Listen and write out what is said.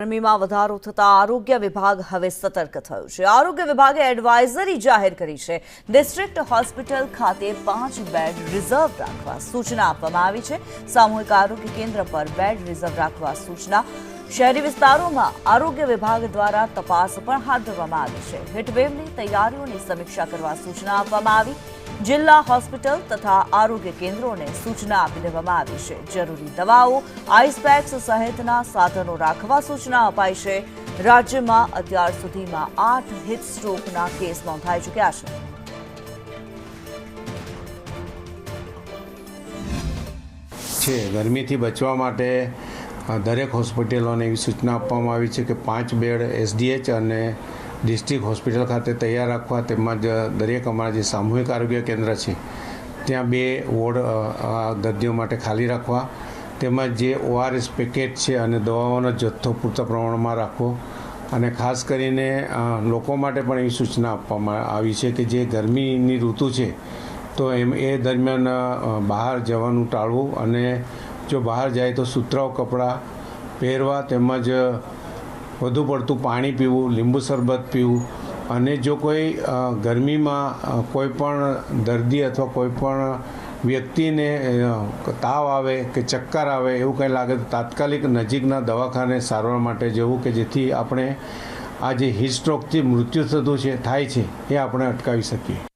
ગરમીમાં વધારો થતા આરોગ્ય વિભાગ હવે સતર્ક થયું છે। આરોગ્ય વિભાગે એડવાઇઝરી જાહેર કરી છે। ડિસ્ટ્રિક્ટ હોસ્પિટલ ખાતે 5 બેડ રિઝર્વ રાખવા સૂચના આપવામાં આવી છે। સામૂહિક આરોગ્ય કેન્દ્ર પર બેડ રિઝર્વ રાખવા સૂચના। શહેરી વિસ્તારોમાં આરોગ્ય વિભાગ દ્વારા તપાસ પણ હાથ ધરવામાં આવી છે। હીટવેવની તૈયારીઓની સમીક્ષા કરવા સૂચના આપવામાં આવી। જિલ્લા હોસ્પિટલ તથા આરોગ્ય કેન્દ્રોને સૂચના આપી દેવામાં આવી છે। જરૂરી દવાઓ, આઈસ પેક્સ સહિતના સાધનો રાખવા સૂચના અપાઈ છે। રાજ્યમાં અત્યાર સુધીમાં 8 હીટ સ્ટ્રોકના કેસ નોંધાઈ ચૂક્યા છે। ગરમીથી બચવા માટે દરેક હોસ્પિટલોને એવી સૂચના આપવામાં આવી છે કે 5 બેડ એસડીએચ અને ડિસ્ટ્રિક્ટ હોસ્પિટલ ખાતે તૈયાર રાખવા, તેમજ દરેક અમારા જે સામૂહિક આરોગ્ય કેન્દ્ર છે ત્યાં 2 વોર્ડ દર્દીઓ માટે ખાલી રાખવા, તેમજ જે ઓઆરએસ પેકેટ છે અને દવાઓનો જથ્થો પૂરતા પ્રમાણમાં રાખવો। અને ખાસ કરીને લોકો માટે પણ એવી સૂચના આપવામાં આવી છે કે જે ગરમીની ઋતુ છે તો એ દરમિયાન બહાર જવાનું ટાળવું, અને જો બહાર જાય તો સુતરાઉ કપડાં પહેરવા, તેમજ વધુ પડતું પાણી પીવું, લીંબુ શરબત પીવું। અને જો કોઈ ગરમીમાં કોઈ પણ દર્દી અથવા કોઈ પણ વ્યક્તિને તાવ આવે કે ચક્કર આવે એવું કંઈ લાગે તો તાત્કાલિક નજીકના દવાખાને સારવાર માટે જવું, કે જેથી આપણે આ જે હીટ સ્ટ્રોકથી મૃત્યુ થાય છે એ આપણે અટકાવી શકીએ।